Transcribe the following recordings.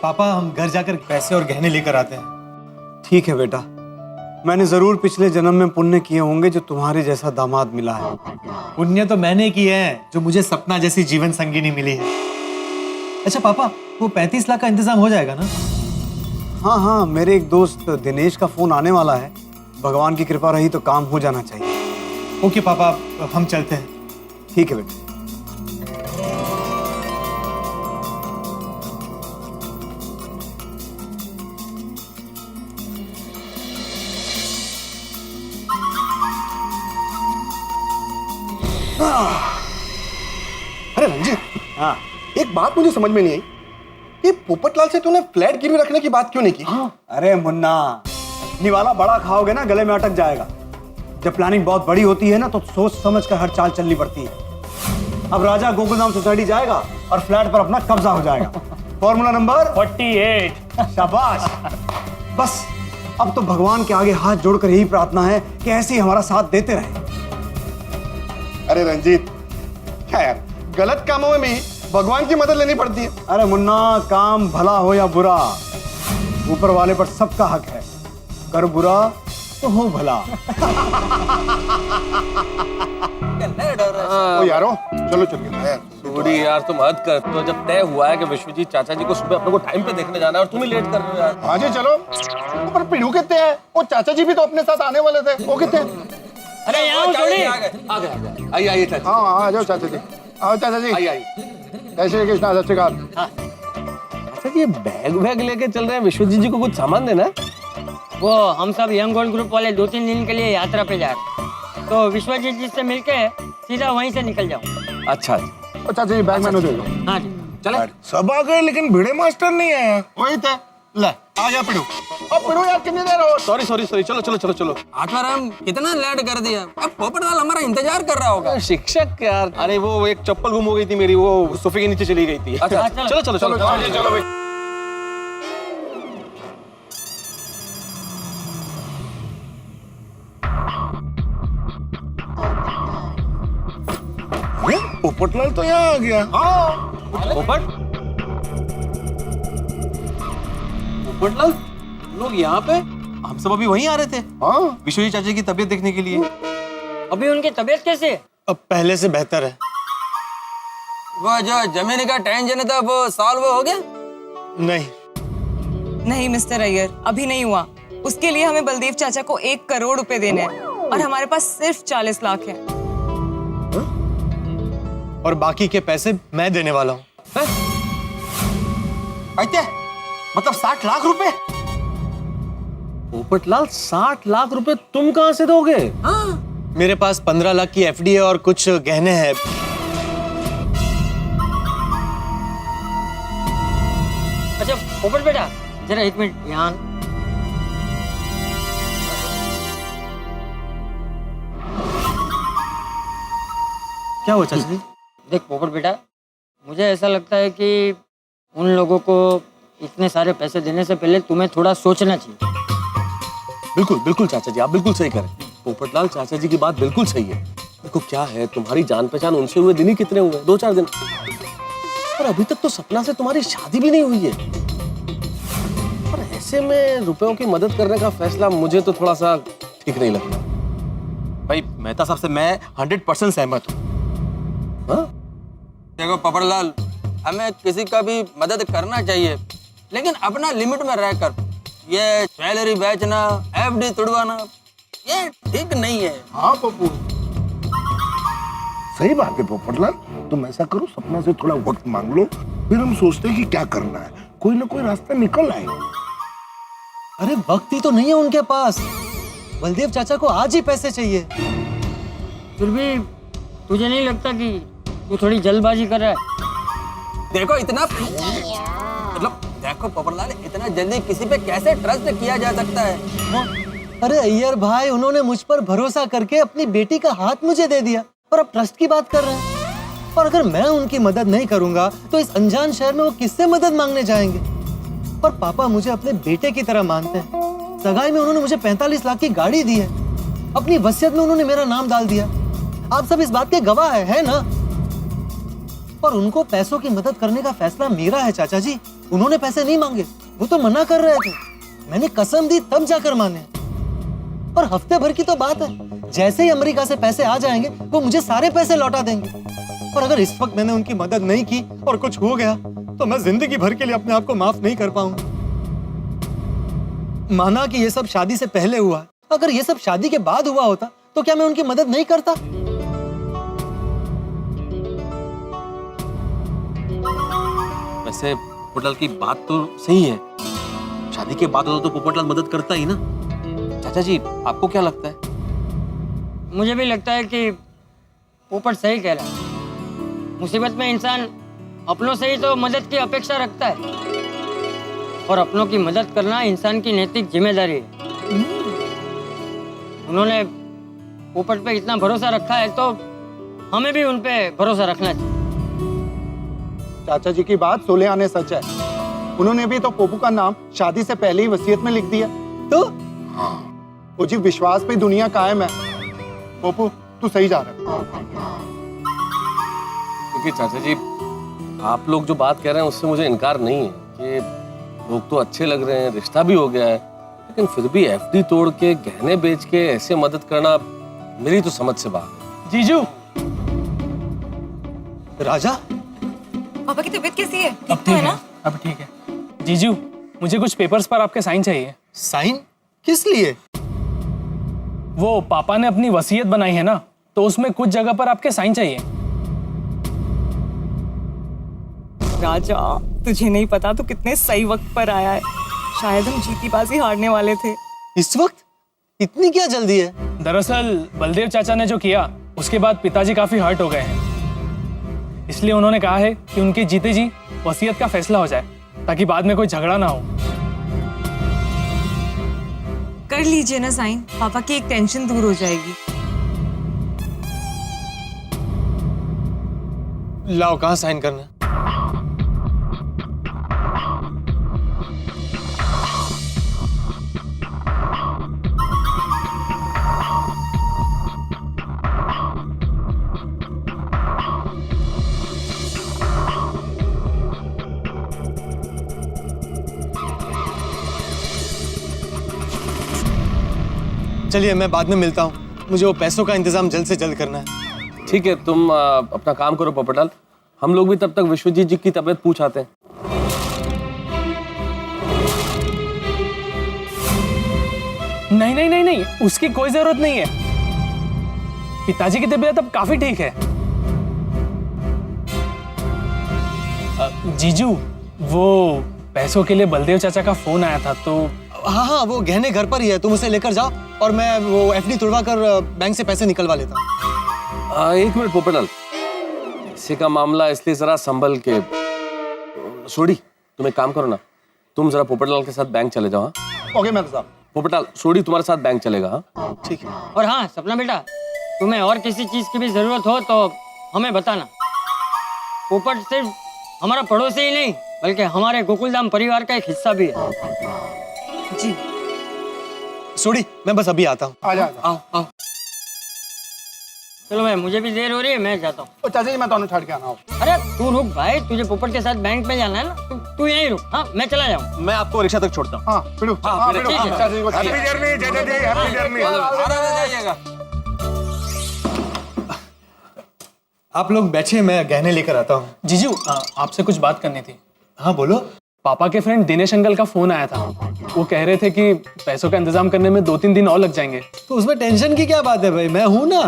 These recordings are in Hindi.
पापा हम घर जाकर पैसे और गहने लेकर आते हैं। ठीक है बेटा, मैंने जरूर पिछले जन्म में पुण्य किए होंगे जो तुम्हारे जैसा दामाद मिला है। पुण्य तो मैंने किए हैं जो मुझे सपना जैसी जीवन संगिनी मिली है। अच्छा पापा, वो 35 लाख का इंतजाम हो जाएगा ना? हाँ हाँ, मेरे एक दोस्त दिनेश का फोन आने वाला है। भगवान की कृपा रही तो काम हो जाना चाहिए। ओके पापा, हम चलते हैं। ठीक है बेटा। अरे रंजीत, हाँ एक बात मुझे समझ में नहीं आई, ये पोपटलाल से तूने फ्लैट गिरवी रखने की बात क्यों नहीं की? अरे मुन्ना, निवाला बड़ा खाओगे ना गले में अटक जाएगा। जब प्लानिंग बहुत बड़ी होती है ना तो सोच समझ कर हर चाल चलनी पड़ती है। अब राजा गोकुलधाम सोसाइटी जाएगा और फ्लैट पर अपना कब्जा हो जाएगा। Formula number 48। शाबाश। बस अब तो भगवान के आगे हाथ जोड़कर यही प्रार्थना है कि ऐसे ही हमारा साथ देते रहे। अरे रंजीत, क्या यार, गलत कामों में भी भगवान की मदद लेनी पड़ती है। अरे मुन्ना, काम भला हो या बुरा, ऊपर वाले पर सबका हक है। कर बुरा तो हो भला। ओ यारो, चलो चलिए। सॉरी यार, तुम हद कर। तो जब तय हुआ है कि विश्वजीत चाचा जी को सुबह अपने को टाइम पे देखने जाना है और तुम ही लेट कर रहे हो यार। हाँ जी चलो। पर पिड़ू कितने हैं? वो चाचा जी भी तो अपने साथ आने वाले थे, वो कितने हैं? अरे यहाँ छोड़ी। आइए चाचा। हाँ आ जाओ चाचा जी, आओ चाचा जी। आइए। जय श्री कृष्णा, सत श्री अकाल। अच्छा, ये बैग लेके चल रहे हैं, विश्वजीत जी को कुछ सामान देना है? वो हम सब यंग गोल्ड ग्रुप वाले 2-3 दिन के लिए यात्रा पे जा रहे हैं, तो विश्वजीत जी से मिलके सीधा वहीं से निकल जाऊँ। अच्छा। ओ चाचा जी, बैग मैंने दे दो। हाँ जी। चले। सब आ गए लेकिन भिड़े मास्टर नहीं आया। वही थे। ले आ जा पिड़ू। अब पिड़ू यार, कितनी देर हो? सॉरी। चलो। आत्माराम, कितना लेट कर दिया। अब पोपटलाल हमारा इंतजार कर रहा होगा। शिक्षक यार, अरे वो एक चप्पल गुम हो गई थी मेरी, वो सोफे के नीचे चली गई थी। अच्छा चलो भाई। पोपटलाल तो यहाँ आ गया। पोपटलाल लोग यहाँ पे? हम सब अभी वहीं आ रहे थे, हाँ विश्वजीत चाचा की तबीयत देखने के लिए। अभी उनकी तबीयत कैसी है? अब पहले से बेहतर है। वो जो जमीन का टेंशन था वो सॉल्व हो गया? नहीं मिस्टर अय्यर, अभी नहीं हुआ। उसके लिए हमें बलदेव चाचा को 1 करोड़ रुपए देने हैं और हमारे पास सिर्फ 40 लाख है। और बाकी के पैसे मैं देने वाला हूँ। मतलब 60 लाख रुपए? पोपटलाल, 60 लाख रुपए तुम कहां से दोगे? मेरे पास 15 लाख की एफडी है और कुछ गहने हैं। अच्छा पोपट बेटा, जरा 1 मिनट यहाँ। क्या हुआ चाचा जी? देख पोपट बेटा, मुझे ऐसा लगता है कि उन लोगों को इतने सारे पैसे देने से पहले तुम्हें थोड़ा सोचना चाहिए। बिल्कुल चाचा जी, आप बिल्कुल सही करें। पोपटलाल, चाचा जी की बात बिल्कुल सही है। देखो क्या है, तुम्हारी जान पहचान उनसे हुए दिन ही कितने हुए? 2-4 दिन। और अभी तक तो सपना से तुम्हारी शादी भी नहीं हुई है। और ऐसे में रुपयों की मदद करने का फैसला मुझे तो थोड़ा सा ठीक नहीं लगता। भाई मेहता साहब से मैं 100% सहमत हूँ। देखो पोपटलाल, हमें किसी का भी मदद करना चाहिए, लेकिन अपना लिमिट में रहकर। ये ज्वेलरी बेचना, एफडी तुड़वाना, ये ठीक नहीं है। हाँ पप्पू, सही बात है पोपटलाल। तुम ऐसा करो, सपना से थोड़ा वक्त मांग लो, फिर हम सोचते हैं कि क्या करना है। कोई ना कोई रास्ता निकल आएगा। अरे वक्त ही तो नहीं है उनके पास। बलदेव चाचा को आज ही पैसे चाहिए। फिर भी तुझे नहीं लगता कि तू थोड़ी जल्दबाजी कर रहा है? देखो इतना देखो पोपटलाल, इतना जल्दी किसी पे कैसे ट्रस्ट किया जा सकता है? अरे अय्यर भाई, उन्होंने मुझ पर भरोसा करके अपनी बेटी का हाथ मुझे दे दिया और अब ट्रस्ट की बात कर रहे हैं। और अगर मैं उनकी मदद नहीं करूंगा तो इस अनजान शहर में वो किससे मदद मांगने जाएंगे? पर पापा मुझे अपने बेटे की तरह मानते हैं। सगाई में उन्होंने मुझे 45 लाख की गाड़ी दी है। अपनी वसीयत में उन्होंने मेरा नाम डाल दिया। आप सब इस बात के गवाह है ना? और उनको पैसों की मदद करने का फैसला मेरा है चाचा जी। उन्होंने पैसे नहीं मांगे, वो तो मना कर रहे थे। मैंने कसम दी तब जाकर माने। और हफ्ते भर की तो बात है, जैसे ही अमेरिका से पैसे आ जाएंगे वो मुझे सारे पैसे लौटा देंगे। और अगर इस वक्त मैंने उनकी मदद नहीं की और कुछ हो गया तो मैं जिंदगी भर के लिए अपने आप को माफ नहीं कर पाऊंगा। माना कि ये सब शादी से पहले हुआ है, अगर ये सब शादी के बाद हुआ होता तो क्या मैं उनकी मदद नहीं करता? वैसे पोपटलाल की बात तो सही है, शादी के बाद होता तो पोपटलाल मदद करता ही ना। चाचा जी आपको क्या लगता है? मुझे भी लगता है कि पोपट सही कह रहा है। मुसीबत में इंसान अपनों से ही तो मदद की अपेक्षा रखता है, और अपनों की मदद करना इंसान की नैतिक जिम्मेदारी है। उन्होंने पोपट पे इतना भरोसा रखा है तो हमें भी उन पे भरोसा रखना चाहिए। चाचा जी की बात सोले आने सच है। उन्होंने भी तो पोपू का नाम शादी से पहले ही वसीयत में लिख दिया। तो वो जी विश्वास पे दुनिया कायम है। पोपू तू सही जा रहा है। क्योंकि चाचा जी आप लोग जो बात कह रहे हैं उससे मुझे इनकार नहीं है कि लोग तो अच्छे लग रहे हैं, रिश्ता भी हो गया है, लेकिन फिर भी एफडी तोड़ के गहने बेच के ऐसे मदद करना मेरी तो समझ से बाहर है। जीजू, राजा, पापा की तबीयत कैसी है? अब ठीक है, अब ठीक है। जीजू, मुझे कुछ पेपर्स पर आपके साइन चाहिए। साइन किस लिए? वो पापा ने अपनी वसीयत बनाई है ना, तो उसमें कुछ जगह पर आपके साइन चाहिए। राजा, तुझे नहीं पता तू कितने सही वक्त पर आया है। शायद हम जीतीबाजी हारने वाले थे। इस वक्त? इतनी क्या जल्दी है? दरअसल बलदेव चाचा ने जो किया उसके बाद पिताजी काफी हर्ट हो गए हैं, इसलिए उन्होंने कहा है कि उनके जीते जी वसीयत का फैसला हो जाए, ताकि बाद में कोई झगड़ा ना हो। कर लीजिए ना साइन, पापा की एक टेंशन दूर हो जाएगी। लाओ, कहाँ साइन करना है? चलिए, मैं बाद में मिलता हूँ। मुझे वो पैसों का इंतजाम जल्द से जल्द करना है। ठीक है, तुम अपना काम करो पोपटलाल, हम लोग भी तब तक विश्वजीत जी की तबीयत पूछ आते हैं। नहीं नहीं नहीं नहीं, उसकी कोई जरूरत नहीं है। पिताजी की तबीयत अब काफी ठीक है। जीजू, वो पैसों के लिए बलदेव चाचा का फोन आया था, तो हाँ हाँ, वो गहने घर पर ही है, तुम उसे लेकर जाओ और मैं वो एफडी तुड़वा कर बैंक से पैसे निकलवा लेता हूँ। एक मिनट पोपटलाल, पैसे का मामला इसलिए जरा संभल के। सोडी, तुम एक काम करो ना, तुम जरा पोपटलाल के साथ बैंक चले जाओ। हाँ ओके मेहता साहब। पोपटलाल, सोडी तुम्हारे साथ बैंक चलेगा। हाँ ठीक है। और हाँ सपना बेटा, तुम्हें और किसी चीज की भी जरूरत हो तो हमें बताना। पोपट सिर्फ हमारा पड़ोसी ही नहीं बल्कि हमारे गोकुलधाम परिवार का एक हिस्सा भी है। जी सोडी, मैं बस अभी आता हूँ। आ जा। आओ आओ, चलो भाई, मुझे भी देर हो रही है, मैं जाता हूँ। चाचा जी मैं तो छाड़ के आना हो। अरे तू रुक भाई, तुझे पोपट के साथ बैंक में जाना है ना, तू यहीं रुक। हाँ, मैं चला जाऊँ। मैं आपको रिक्शा तक छोड़ता हूँ। हाँ पिड़ू। हाँ पिड़ू। ठीक है। चाचा जी को हैप्पी जर्नी चाचा जी, हैप्पी जर्नी। आराम से जाइएगा। आप लोग बैठिए, मैं गहने लेकर आता हूँ। जीजू, आपसे कुछ बात करनी थी। हाँ बोलो। पापा के फ्रेंड दिनेश अंकल का फोन आया था। वो कह रहे थे कि पैसों का इंतजाम करने में 2-3 दिन और लग जाएंगे। तो उसमें टेंशन की क्या बात है भाई, मैं हूं ना।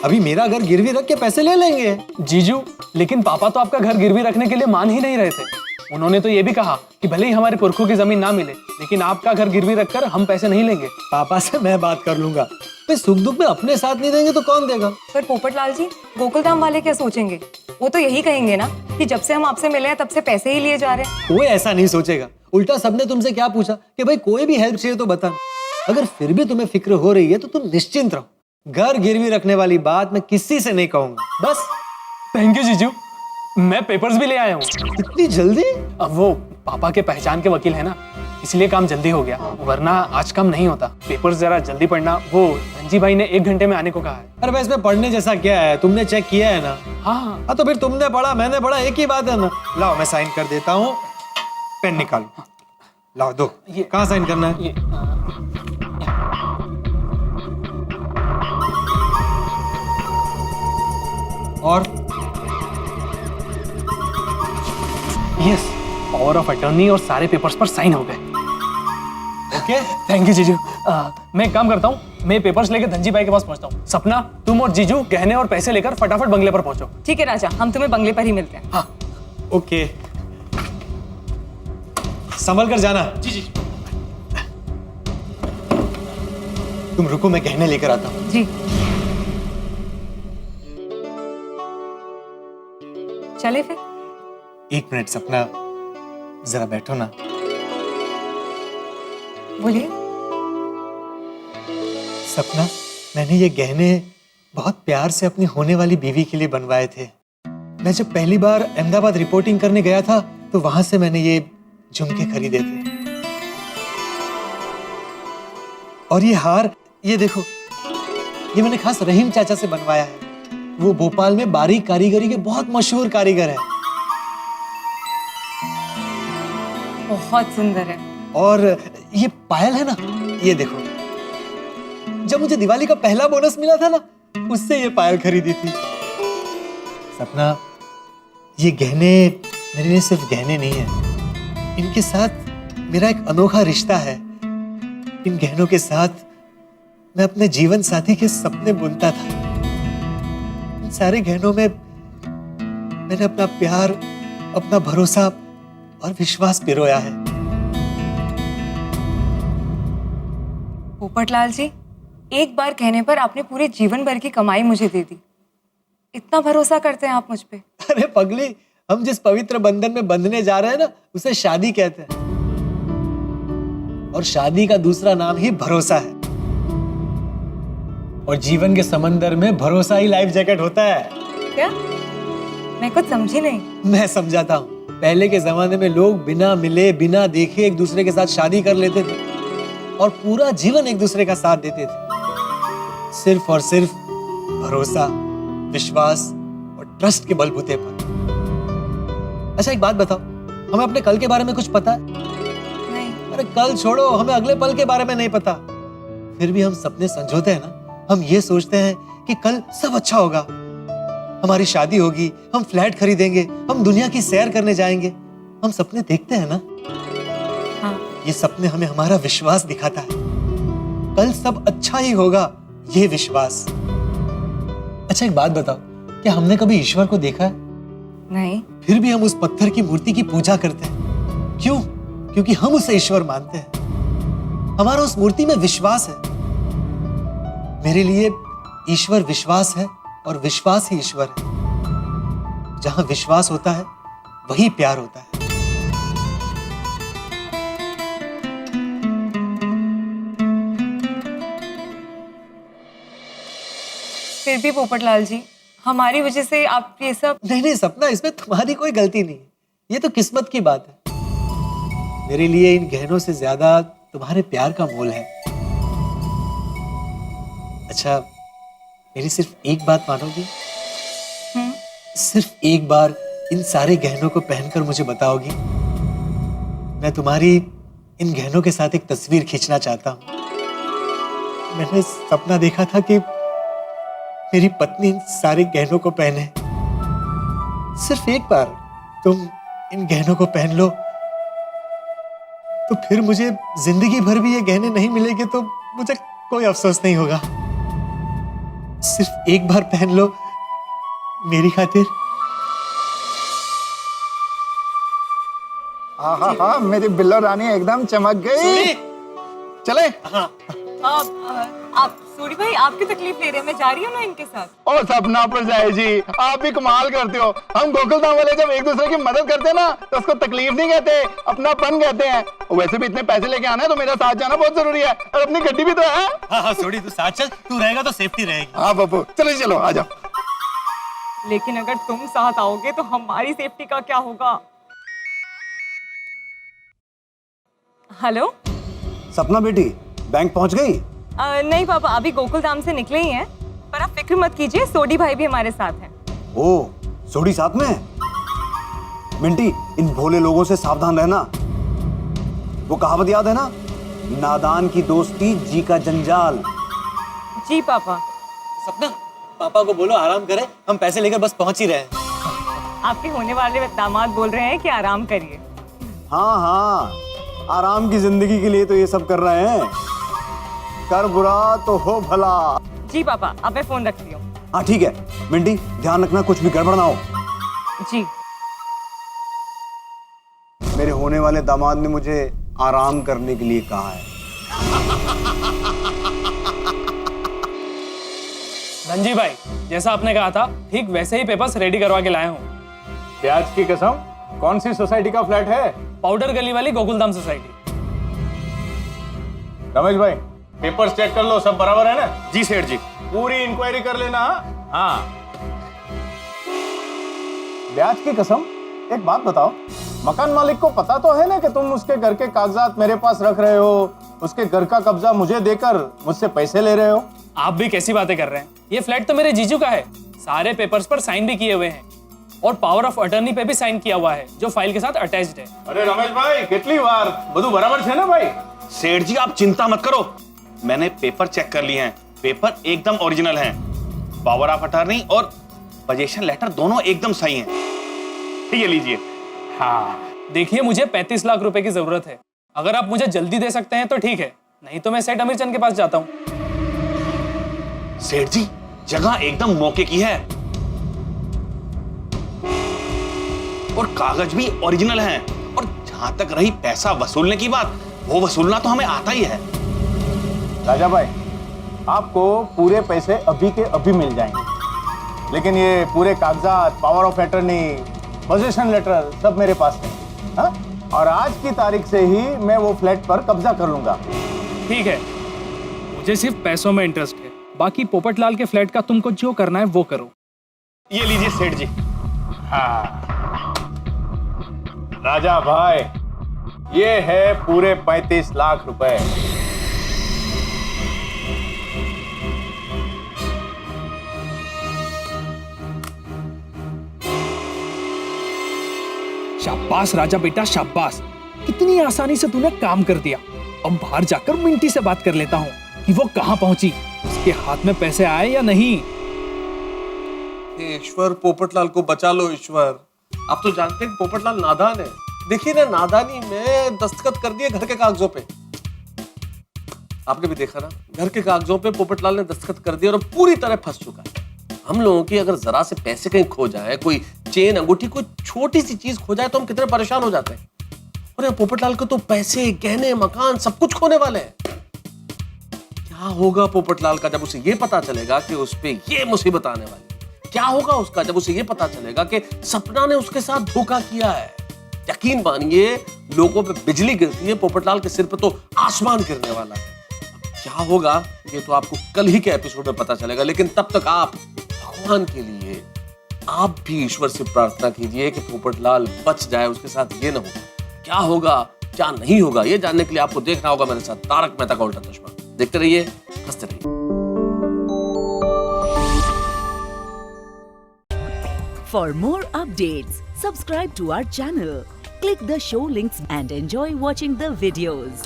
अभी मेरा घर गिरवी रख के पैसे ले लेंगे। जीजू, लेकिन पापा तो आपका घर गिरवी रखने के लिए मान ही नहीं रहे थे। उन्होंने तो ये भी कहा कि भले ही हमारे पुरखों की जमीन ना मिले, लेकिन आपका घर गिरवी रखकर हम पैसे नहीं लेंगे। पापा से मैं बात कर लूंगा। भाई सुख दुख में अपने साथ नहीं देंगे तो कौन देगा? पर पोपटलाल जी, गोकुलधाम वाले क्या सोचेंगे? वो तो यही कहेंगे ना कि जब से हम आपसे मिले हैं तब से पैसे ही लिए जा रहे हैं। कोई ऐसा नहीं सोचेगा। उल्टा सबने तुमसे क्या पूछा कि भाई कोई भी हेल्प चाहिए तो बता। अगर फिर भी तुम्हें फिक्र हो रही है तो तुम निश्चिंत रहो। घर गिरवी रखने वाली बात मैं किसी से नहीं कहूंगा। बस। थैंक यू जीजू, मैं पेपर्स भी ले आया हूँ। इतनी जल्दी? अब वो पापा के पहचान के वकील है ना, इसलिए काम जल्दी हो गया, वरना आज काम नहीं होता। पेपर्स जरा जल्दी पढ़ना, वो धनजी भाई ने 1 घंटे में आने को कहा है। अरे भाई इसमें पढ़ने जैसा क्या है, तुमने चेक किया है ना? हाँ हाँ तो फिर तुमने पढ़ा मैंने पढ़ा एक ही बात है ना। लाओ मैं साइन कर देता हूँ, पेन निकालो, लाओ दो। ये- कहाँ साइन करना है? ये और यस, पावर ऑफ अटर्नी और सारे पेपर्स पर साइन हो गए। ओके थैंक यू जीजू। मैं एक काम करता हूँ, मैं पेपर्स लेकर धनजी भाई के पास पहुंचता हूँ। सपना, तुम और जीजू गहने और पैसे लेकर फटाफट बंगले पर पहुंचो। ठीक है राजा, हम तुम्हें बंगले पर ही मिलते हैं। हाँ ओके, संभल कर जाना। जी जी। तुम रुको, मैं गहने लेकर आता हूँ। जी चले फिर। 1 मिनट सपना, जरा बैठो ना। बोलिए। सपना, मैंने ये गहने बहुत प्यार से अपनी होने वाली बीवी के लिए बनवाए थे। मैं जब पहली बार अहमदाबाद रिपोर्टिंग करने गया था तो वहां से मैंने ये झुमके खरीदे थे। और ये हार, ये देखो, ये मैंने खास रहीम चाचा से बनवाया है। वो भोपाल में बारीक कारीगरी के बहुत मशहूर कारीगर है। बहुत सुंदर है। और ये पायल है ना, ये देखो, जब मुझे दिवाली का पहला बोनस मिला था ना, उससे ये पायल खरीदी थी। सपना, ये गहने मेरे लिए सिर्फ गहने नहीं है, इनके साथ मेरा एक अनोखा रिश्ता है। इन गहनों के साथ मैं अपने जीवन साथी के सपने बुनता था। इन सारे गहनों में मैंने अपना प्यार, अपना भरोसा और विश्वास पिरोया है। पोपटलाल जी, एक बार कहने पर आपने पूरे जीवन भर की कमाई मुझे दे दी। इतना भरोसा करते हैं आप मुझ पे? अरे पगली, हम जिस पवित्र बंधन में बंधने जा रहे हैं ना, उसे शादी कहते हैं। और शादी का दूसरा नाम ही भरोसा है। और जीवन के समंदर में भरोसा ही लाइफ जैकेट होता है। क्या? मैं कुछ समझी नहीं। मैं समझाता हूँ। पहले के जमाने में लोग बिना मिले, बिना देखे एक दूसरे के साथ शादी कर लेते थे और पूरा जीवन एक दूसरे का साथ देते थे, सिर्फ और सिर्फ भरोसा, विश्वास और ट्रस्ट के बलबूते पर। अच्छा एक बात बताओ, हमें अपने कल के बारे में कुछ पता है? नहीं। अरे कल छोड़ो, हमें अगले पल के बारे में नहीं पता। फिर भी हम सपने संजोते हैं ना। हम ये सोचते हैं कि कल सब अच्छा होगा, हमारी शादी होगी, हम फ्लैट खरीदेंगे, हम दुनिया की सैर करने जाएंगे। हम सपने देखते हैं ना। हाँ। ये सपने हमें हमारा विश्वास दिखाता है, कल सब अच्छा ही होगा, ये विश्वास। अच्छा एक बात बताओ, क्या हमने कभी ईश्वर को देखा है? नहीं। फिर भी हम उस पत्थर की मूर्ति की पूजा करते हैं। क्यों? क्योंकि हम उसे ईश्वर मानते हैं। हमारा उस मूर्ति में विश्वास है। मेरे लिए ईश्वर विश्वास है और विश्वास ही ईश्वर है। जहां विश्वास होता है वही प्यार होता है। फिर भी पोपटलाल जी, हमारी वजह से आप ये सब। नहीं नहीं सपना, इसमें तुम्हारी कोई गलती नहीं है। ये तो किस्मत की बात है। मेरे लिए इन गहनों से ज्यादा तुम्हारे प्यार का मोल है। अच्छा, मेरी सिर्फ एक बात मानोगी? सिर्फ एक बार इन सारे गहनों को पहनकर मुझे बताओगी? मैं तुम्हारी इन गहनों के साथ एक तस्वीर खींचना चाहता हूं। मैंने सपना देखा था कि मेरी पत्नी इन सारे गहनों को पहने। सिर्फ एक बार तुम इन गहनों को पहन लो, तो फिर मुझे जिंदगी भर भी ये गहने नहीं मिलेंगे तो मुझे कोई अफसोस नहीं होगा। सिर्फ एक बार पहन लो मेरी खातिर। हाँ हाँ हाँ, मेरी बिल्लो रानी एकदम चमक गई। चले। आप सूरी भाई, आपकी तकलीफ ले रहे हैं, मैं जा रही हूँ ना इनके साथ। ओ सपना परजाई जी, आप भी कमाल करते हो। हम गोकुलधाम वाले जब एक दूसरे की मदद करते हैं ना, तो उसको तकलीफ नहीं कहते, अपनापन कहते हैं। वैसे भी इतने पैसे लेके आना है तो मेरा साथ जाना बहुत जरूरी है, और अपनी गड्डी भी तो है। हाँ हाँ सोडी, तू साथ चल, तू रहेगा तो सेफ्टी रहेगी। हाँ बाबू, चलो चलो आ जाओ। लेकिन अगर तुम साथ आओगे तो हमारी सेफ्टी का क्या होगा? हेलो। सपना बेटी, बैंक पहुंच गई? नहीं पापा, अभी गोकुल धाम से निकले ही हैं। पर आप फिक्र मत कीजिए, सोडी भाई भी हमारे साथ हैं। ओ, सोडी साथ में है? मिंटी, इन भोले लोगों से सावधान रहना। वो कहावत याद है ना, नादान की दोस्ती जी का जंजाल। जी पापा। सपना, पापा को बोलो आराम करें, हम पैसे लेकर बस पहुंच ही रहे हैं। आपके होने वाले दामाद बोल रहे हैं कि आराम करिए। हाँ हाँ, आराम की जिंदगी के लिए तो ये सब कर रहे हैं। कर बुरा तो हो भला। जी पापा, अब मैं फोन रखती हूँ। हाँ ठीक है मिंटी, ध्यान रखना कुछ भी गड़बड़ ना हो। जी। मेरे होने वाले दामाद ने मुझे आराम करने के लिए कहा है। धनजी भाई, जैसा आपने कहा था ठीक वैसे ही पेपर्स रेडी करवा के लाया हूँ। प्याज की कसम, कौन सी सोसाइटी का फ्लैट है? पाउडर गली वाली गोकुलधाम सोसाइटी। रमेश भाई, पेपर्स चेक कर लो, सब बराबर है ना? जी सेठ जी। पूरी इंक्वायरी कर लेना। हाँ। ब्याज की कसम, एक बात बताओ, मकान मालिक को पता तो है ना कि तुम उसके घर के कागजात मेरे पास रख रहे हो, उसके घर का कब्जा मुझे देकर मुझसे पैसे ले रहे हो? आप भी कैसी बातें कर रहे हैं? ये फ्लैट तो मेरे जीजू का है, सारे पेपर्स पर साइन भी किए हुए हैं और पावर ऑफ अटर्नी पे भी साइन किया हुआ है, जो फाइल के साथ अटैच्ड है। अरे रमेश भाई, कितनी बार બધું बराबर है ना भाई? सेठ जी आप चिंता मत करो, मैंने पेपर चेक कर लिए हैं, पेपर एकदम ओरिजिनल हैं, पावर ऑफ अटॉर्नी और पोजीशन लेटर दोनों एकदम सही हैं। ये लीजिए। हाँ, देखिए मुझे 35 लाख रुपए की जरूरत है, अगर आप मुझे जल्दी दे सकते हैं तो ठीक है, नहीं तो मैं सेठ अमीरचंद के पास जाता हूँ। सेठ जी, जगह एकदम मौके की है और कागज भी ओरिजिनल हैं, और जहां तक रही पैसा वसूलने की बात, वो वसूलना तो हमें आता ही है। राजा भाई, आपको पूरे पैसे अभी के अभी मिल जाएंगे, लेकिन ये पूरे कागजात, power of attorney, position letter सब मेरे पास है। हाँ? और आज की तारीख से ही मैं वो फ्लैट पर कब्जा कर लूंगा। ठीक है, मुझे सिर्फ पैसों में इंटरेस्ट है, बाकी पोपटलाल के फ्लैट का तुमको जो करना है वो करो। ये लीजिए सेठ जी। हाँ। राजा भाई, ये है पूरे 35 लाख रुपए। शाबाश राजा बेटा, शाबाश, कितनी आसानी से तूने काम कर दिया। अब बाहर जाकर मिंटी से बात कर लेता हूँ कि वो कहाँ पहुंची, उसके हाथ में पैसे आए या नहीं। ईश्वर, पोपटलाल को बचा लो ईश्वर। आप तो जानते हैं पोपटलाल नादान है, देखिए ना, नादानी में दस्तखत कर दिए घर के कागजों पे। आपने भी देखा ना, घर के कागजों पे पोपटलाल ने दस्तखत कर दिया और पूरी तरह फंस चुका है। हम लोगों की अगर जरा से पैसे कहीं खो जाए, कोई चेन, अंगूठी, कोई छोटी सी चीज खो जाए तो हम कितने परेशान हो जाते हैं। और पोपटलाल को तो पैसे, गहने, मकान सब कुछ खोने वाले हैं। क्या होगा पोपटलाल का जब उसे ये पता चलेगा कि उस पे ये मुसीबत आने वाली? क्या होगा उसका जब उसे ये पता चलेगा कि सपना ने उसके साथ धोखा किया है? यकीन मानिए, लोगों पे बिजली गिरती है, पोपटलाल के सिर पे तो आसमान गिरने वाला है। क्या होगा ये तो आपको कल ही के एपिसोड में पता चलेगा, लेकिन तब तक आप भगवान के लिए आप भी ईश्वर से प्रार्थना कीजिए कि पोपटलाल बच जाए, उसके साथ ये ना हो। क्या होगा क्या नहीं होगा, ये जानने के लिए आपको देखना होगा मेरे साथ तारक मेहता का उल्टा चश्मा। देखते रहिए, हंसते रहिए। For more updates, subscribe to our channel, click the show links and enjoy watching the videos.